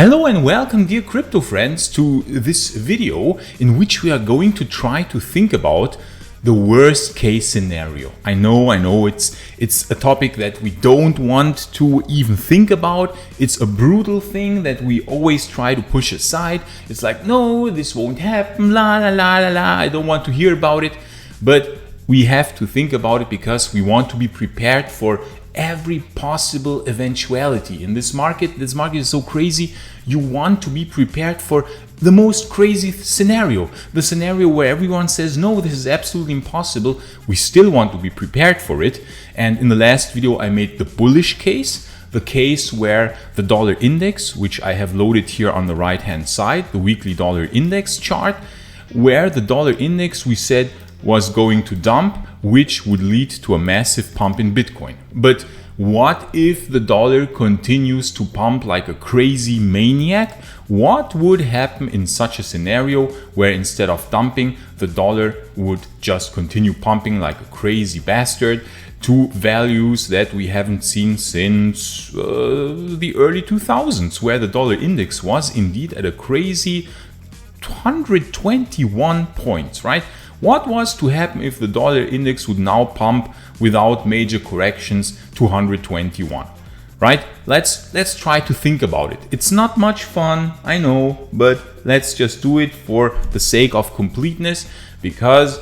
Hello and welcome, dear crypto friends, to this video in which we are going to try to think about the worst case scenario. I know it's a topic that we don't want to even think about. It's a brutal thing that we always try to push aside. It's like, no, this won't happen, la la la la la, I don't want to hear about it. But we have to think about it because we want to be prepared for every possible eventuality in this market. This market is so crazy. You want to be prepared for the most crazy scenario, the scenario where everyone says, no, this is absolutely impossible. We still want to be prepared for it. And in the last video, I made the bullish case, the case where the dollar index, which I have loaded here on the right hand side, the weekly dollar index chart, where the dollar index, we said, was going to dump, which would lead to a massive pump in Bitcoin. But what if the dollar continues to pump like a crazy maniac? What would happen in such a scenario where instead of dumping, the dollar would just continue pumping like a crazy bastard to values that we haven't seen since the early 2000s, where the dollar index was indeed at a crazy 121 points, right? What was to happen if the dollar index would now pump without major corrections to 121, right? Let's try to think about it. It's not much fun, I know, but let's just do it for the sake of completeness, because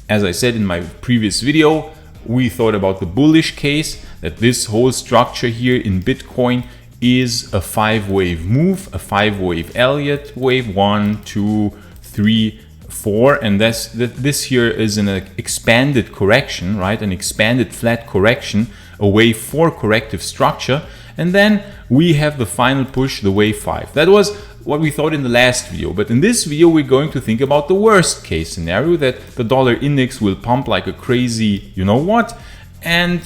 as I said in my previous video, we thought about the bullish case, that this whole structure here in Bitcoin is a 5-wave move, a 5-wave Elliott wave, 1, 2, 3, 4, and this here is an expanded correction, right? An expanded flat correction, a wave 4 corrective structure, and then we have the final push, the wave 5. That was what we thought in the last video, but in this video we're going to think about the worst case scenario, that the dollar index will pump like a crazy you know what, and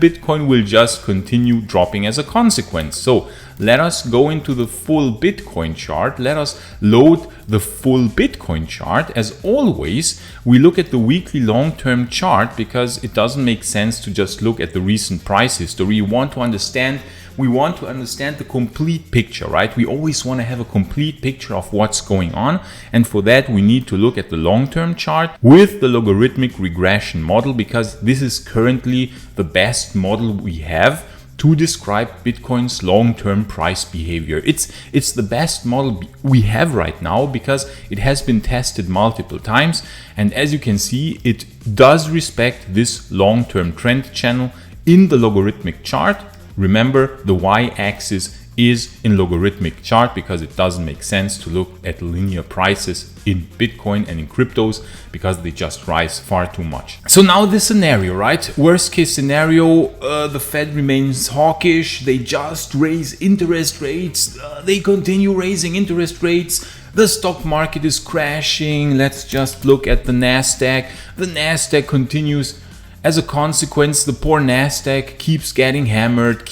Bitcoin will just continue dropping as a consequence. So let us go into the full Bitcoin chart. Let us load the full Bitcoin chart. As always, we look at the weekly long-term chart because it doesn't make sense to just look at the recent price history. We want to understand the complete picture, right? We always want to have a complete picture of what's going on. And for that, we need to look at the long-term chart with the logarithmic regression model, because this is currently the best model we have to describe Bitcoin's long-term price behavior. It's the best model we have right now because it has been tested multiple times. And as you can see, it does respect this long-term trend channel in the logarithmic chart. Remember, the y-axis is in logarithmic chart because it doesn't make sense to look at linear prices in Bitcoin and in cryptos because they just rise far too much. So now this scenario, right? Worst case scenario, the Fed remains hawkish. They just raise interest rates. They continue raising interest rates. The stock market is crashing. Let's just look at the Nasdaq. The Nasdaq continues. As a consequence, the poor Nasdaq keeps getting hammered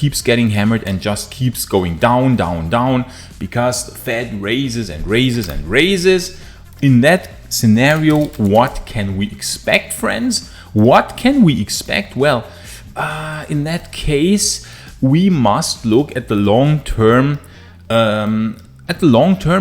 and just keeps going down, down, down because the Fed raises and raises and raises. In that scenario, what can we expect, friends? What can we expect? Well, in that case, we must look at the long-term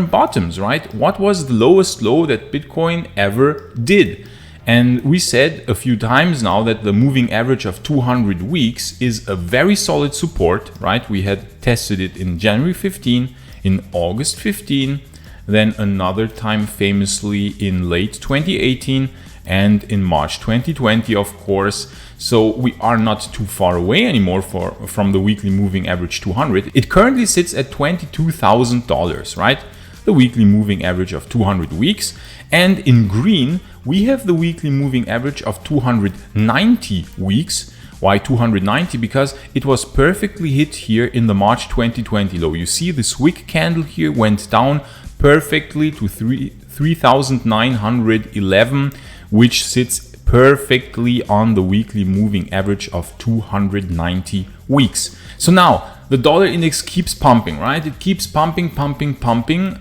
bottoms, right? What was the lowest low that Bitcoin ever did? And we said a few times now that the moving average of 200 weeks is a very solid support, right? We had tested it in January 15, in August 15, then another time famously in late 2018 and in March 2020, of course. So we are not too far away anymore from the weekly moving average 200. It currently sits at $22,000, right? The weekly moving average of 200 weeks. And in green, we have the weekly moving average of 290 weeks. Why 290? Because it was perfectly hit here in the March 2020 low. You see this wick candle here went down perfectly to 3,911, which sits perfectly on the weekly moving average of 290 weeks. So now the dollar index keeps pumping, right? It keeps pumping,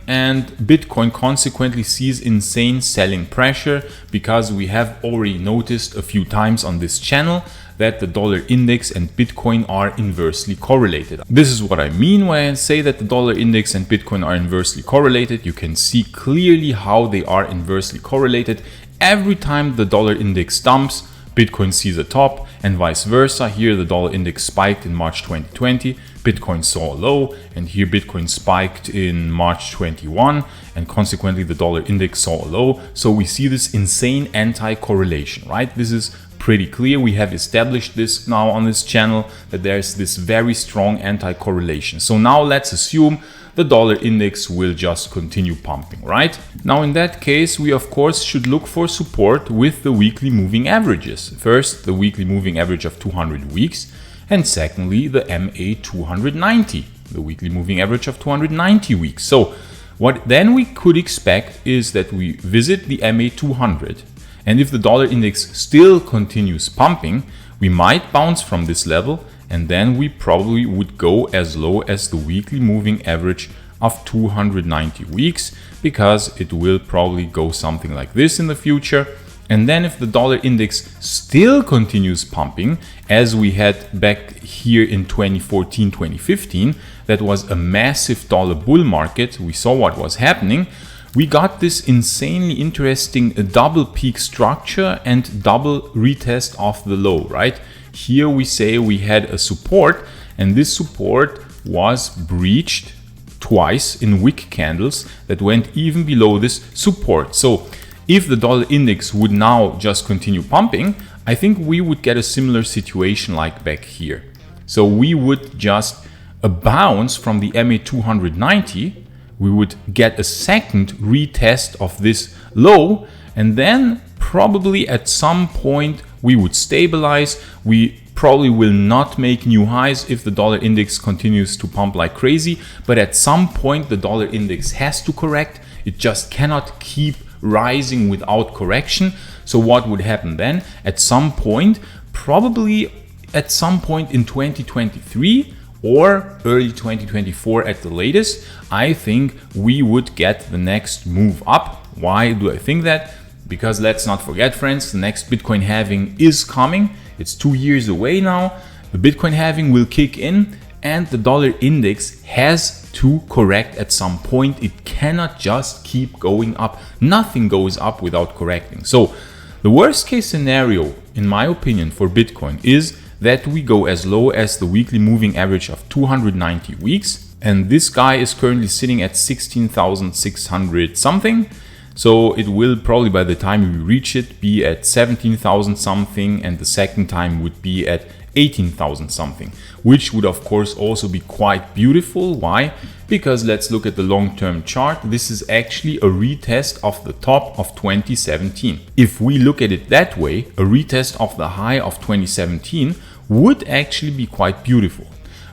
and Bitcoin consequently sees insane selling pressure because we have already noticed a few times on this channel that the dollar index and Bitcoin are inversely correlated. This is what I mean when I say that the dollar index and Bitcoin are inversely correlated. You can see clearly how they are inversely correlated. Every time the dollar index dumps, Bitcoin sees a top, and vice versa. Here the dollar index spiked in March 2020, Bitcoin saw a low, and here Bitcoin spiked in March 21, and consequently the dollar index saw a low. So we see this insane anti-correlation, right? This is pretty clear. We have established this now on this channel, that there's this very strong anti-correlation. So now let's assume the dollar index will just continue pumping, right? Now in that case, we of course should look for support with the weekly moving averages. First, the weekly moving average of 200 weeks, and secondly, the MA 290, the weekly moving average of 290 weeks. So what then we could expect is that we visit the MA 200, and if the dollar index still continues pumping, we might bounce from this level, and then we probably would go as low as the weekly moving average of 290 weeks, because it will probably go something like this in the future. And then if the dollar index still continues pumping, as we had back here in 2014, 2015, that was a massive dollar bull market. We saw what was happening. We got this insanely interesting double peak structure and double retest of the low, right? Here we say we had a support, and this support was breached twice in wick candles that went even below this support. So if the dollar index would now just continue pumping, I think we would get a similar situation like back here. So we would just bounce from the MA 290, we would get a second retest of this low, and then probably at some point we would stabilize. We probably will not make new highs if the dollar index continues to pump like crazy, but at some point the dollar index has to correct. It just cannot keep rising without correction. So what would happen then? At some point, probably at some point in 2023 or early 2024 at the latest, I think we would get the next move up. Why do I think that? Because let's not forget, friends, the next Bitcoin halving is coming. It's 2 years away now. The Bitcoin halving will kick in, and the dollar index has to correct at some point. It cannot just keep going up. Nothing goes up without correcting. So the worst case scenario, in my opinion, for Bitcoin is that we go as low as the weekly moving average of 290 weeks. And this guy is currently sitting at 16,600 something. So it will probably, by the time we reach it, be at 17,000 something, and the second time would be at 18,000 something, which would of course also be quite beautiful. Why? Because let's look at the long-term chart. This is actually a retest of the top of 2017. If we look at it that way, a retest of the high of 2017 would actually be quite beautiful.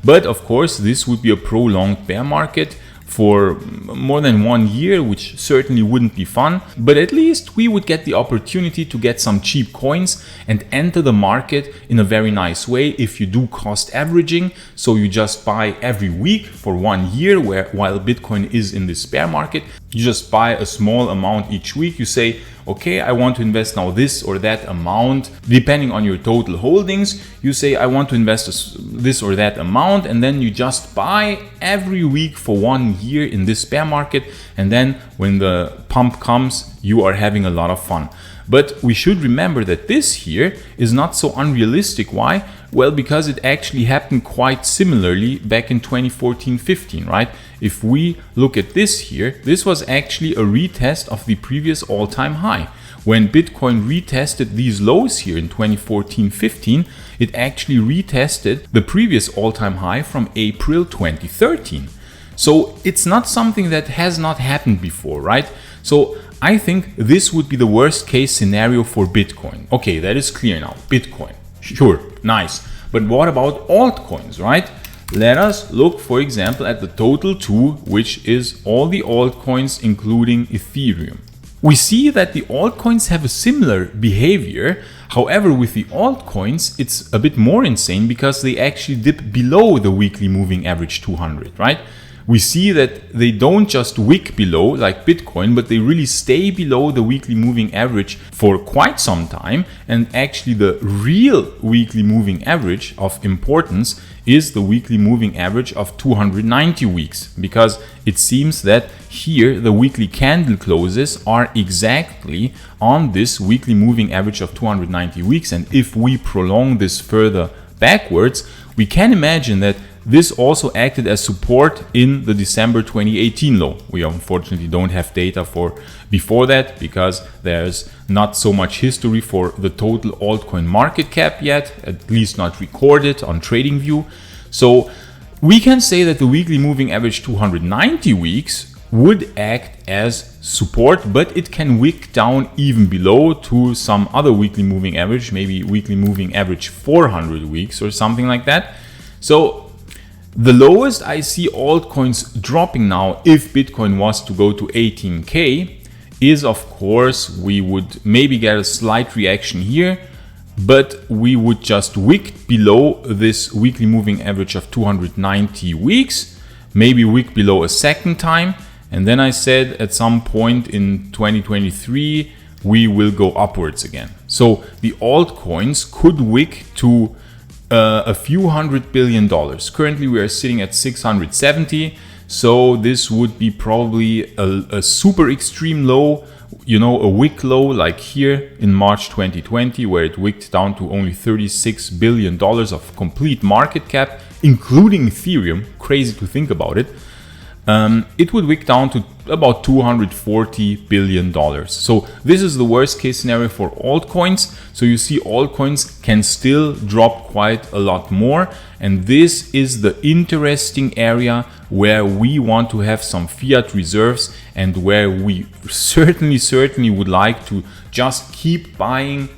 But of course, this would be a prolonged bear market for more than 1 year, which certainly wouldn't be fun, but at least we would get the opportunity to get some cheap coins and enter the market in a very nice way if you do cost averaging. So you just buy every week for 1 year, while Bitcoin is in this bear market, you just buy a small amount each week. You say, okay, I want to invest now this or that amount, depending on your total holdings. You say, I want to invest this or that amount, and then you just buy every week for 1 year in this bear market. And then when the pump comes, you are having a lot of fun. But we should remember that this here is not so unrealistic. Why? Well, because it actually happened quite similarly back in 2014-15, right? If we look at this here, this was actually a retest of the previous all-time high. When Bitcoin retested these lows here in 2014-15, it actually retested the previous all-time high from April 2013. So it's not something that has not happened before, right? So I think this would be the worst case scenario for Bitcoin. Okay, that is clear now. Bitcoin, sure, nice. But what about altcoins, right? Let us look, for example, at the total 2, which is all the altcoins, including Ethereum. We see that the altcoins have a similar behavior. However, with the altcoins, it's a bit more insane because they actually dip below the weekly moving average 200, right? we see that they don't just wick below like Bitcoin, but they really stay below the weekly moving average for quite some time. And actually the real weekly moving average of importance is the weekly moving average of 290 weeks, because it seems that here the weekly candle closes are exactly on this weekly moving average of 290 weeks. And if we prolong this further backwards, we can imagine that this also acted as support in the December 2018 low. We unfortunately don't have data for before that because there's not so much history for the total altcoin market cap yet, at least not recorded on TradingView. So we can say that the weekly moving average 290 weeks would act as support, but it can wick down even below to some other weekly moving average, maybe weekly moving average 400 weeks or something like that. So the lowest I see altcoins dropping now, if Bitcoin was to go to 18K, is of course we would maybe get a slight reaction here, but we would just wick below this weekly moving average of 290 weeks, maybe wick below a second time. And then I said at some point in 2023, we will go upwards again. So the altcoins could wick to a few $100 billion. Currently we are sitting at 670. So this would be probably a super extreme low, you know, a wick low like here in March 2020, where it wicked down to only $36 billion of complete market cap, including Ethereum. Crazy to think about it. It would wick down to about $240 billion. So this is the worst case scenario for altcoins. So you see altcoins can still drop quite a lot more. And this is the interesting area where we want to have some fiat reserves and where we certainly would like to just keep buying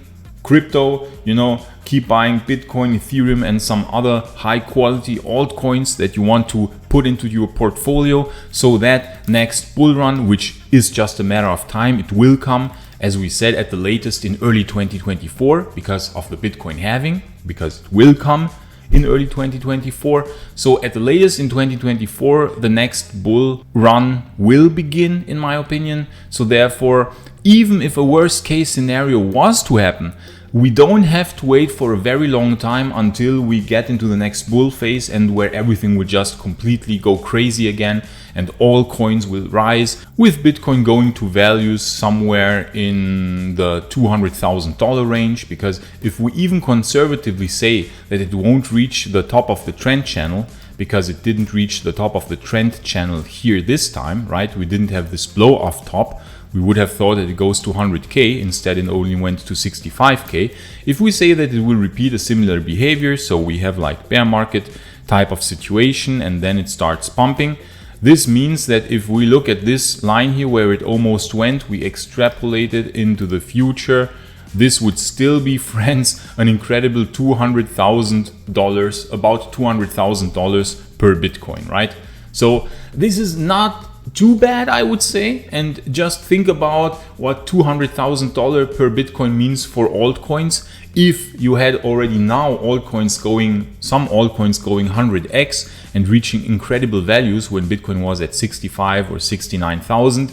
crypto, you know, keep buying Bitcoin, Ethereum, and some other high quality altcoins that you want to put into your portfolio, so that next bull run, which is just a matter of time, it will come, as we said, at the latest in early 2024 because of the Bitcoin halving, because it will come in early 2024. So at the latest in 2024, the next bull run will begin, in my opinion. So therefore, even if a worst case scenario was to happen, we don't have to wait for a very long time until we get into the next bull phase and where everything will just completely go crazy again and all coins will rise, with Bitcoin going to values somewhere in the $200,000 range. Because if we even conservatively say that it won't reach the top of the trend channel, because it didn't reach the top of the trend channel here this time, right? We didn't have this blow off top. We would have thought that it goes to 100K, instead it only went to 65K. If we say that it will repeat a similar behavior, so we have like bear market type of situation and then it starts pumping, this means that if we look at this line here where it almost went, we extrapolate it into the future, this would still be, friends, an incredible $200,000, about $200,000 per Bitcoin, right? So this is not too bad, I would say. And just think about what $200,000 per Bitcoin means for altcoins. If you had already now some altcoins going 100x and reaching incredible values when Bitcoin was at 65 or 69,000,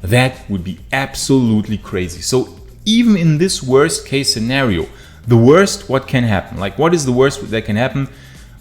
that would be absolutely crazy. So even in this worst case scenario, the worst what can happen, like what is the worst that can happen?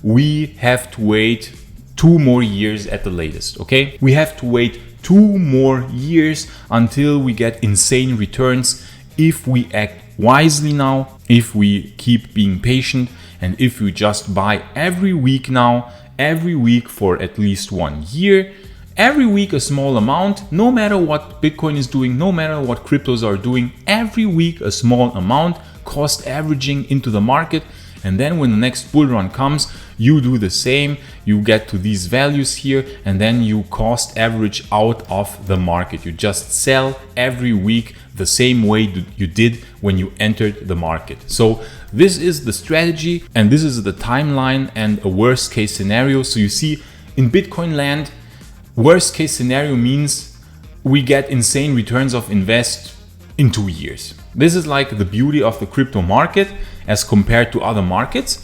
We have to wait 2 more years at the latest, okay? We have to wait 2 more years until we get insane returns if we act wisely now, if we keep being patient, and if we just buy every week now, every week for at least 1 year, every week a small amount, no matter what Bitcoin is doing, no matter what cryptos are doing, every week a small amount, cost averaging into the market. And then when the next bull run comes, you do the same, you get to these values here, and then you cost average out of the market. You just sell every week the same way you did when you entered the market. So this is the strategy and this is the timeline and a worst case scenario. So you see, in Bitcoin land, worst case scenario means we get insane returns of invest in 2 years. This is like the beauty of the crypto market as compared to other markets.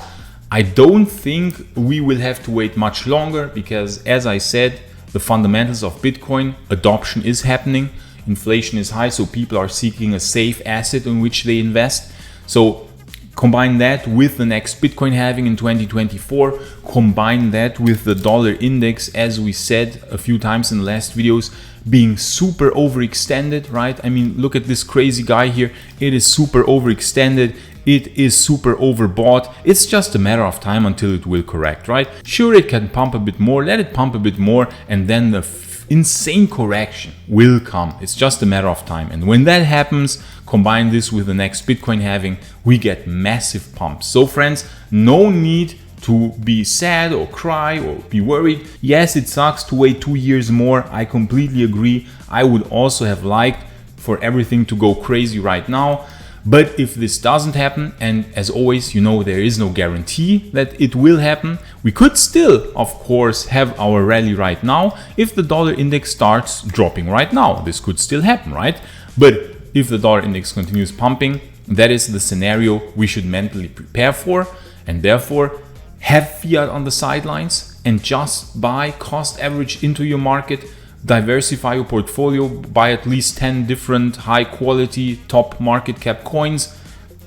I don't think we will have to wait much longer because, as I said, the fundamentals of Bitcoin. Adoption is happening. Inflation is high, so people are seeking a safe asset in which they invest. So combine that with the next Bitcoin halving in 2024, combine that with the dollar index, as we said a few times in the last videos, being super overextended, right? I mean, look at this crazy guy here. It is super overextended. It is super overbought. It's just a matter of time until it will correct, right? Sure, it can pump a bit more, let it pump a bit more, and then the insane correction will come. It's just a matter of time. And when that happens, combine this with the next Bitcoin halving, we get massive pumps. So friends, no need to be sad or cry or be worried. Yes, it sucks to wait 2 years more. I completely agree. I would also have liked for everything to go crazy right now. But if this doesn't happen, and as always, you know, there is no guarantee that it will happen, we could still, of course, have our rally right now. If the dollar index starts dropping right now, this could still happen, right? But if the dollar index continues pumping, that is the scenario we should mentally prepare for, and therefore have fiat on the sidelines and just buy cost average into your market. Diversify your portfolio, buy at least 10 different high quality top market cap coins,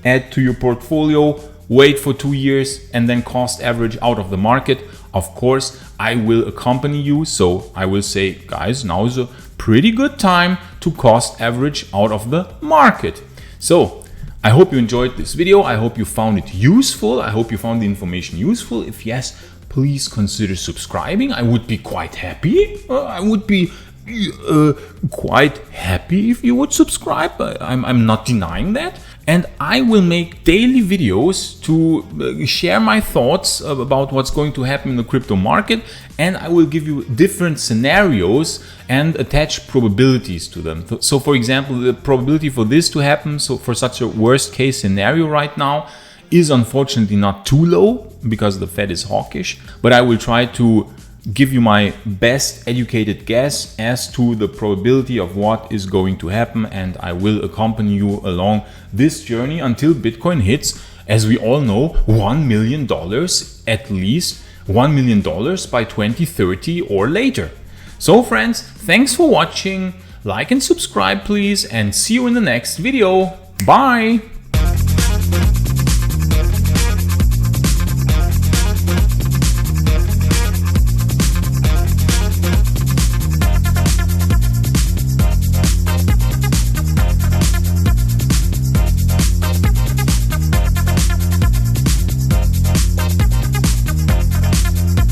add to your portfolio, wait for 2 years, and then cost average out of the market. Of course, I will accompany you, so I will say, guys, now is a pretty good time to cost average out of the market. So I hope you enjoyed this video. I hope you found it useful. I hope you found the information useful. If yes, please consider subscribing. I would be quite happy. I would be quite happy if you would subscribe. I'm not denying that. And I will make daily videos to share my thoughts about what's going to happen in the crypto market. And I will give you different scenarios and attach probabilities to them. So for example, the probability for this to happen, so for such a worst case scenario right now, is unfortunately not too low because the Fed is hawkish, but I will try to give you my best educated guess as to the probability of what is going to happen, and I will accompany you along this journey until Bitcoin hits, as we all know, $1 million, at least $1 million by 2030 or later. So friends, thanks for watching, like and subscribe please, and see you in the next video. Bye!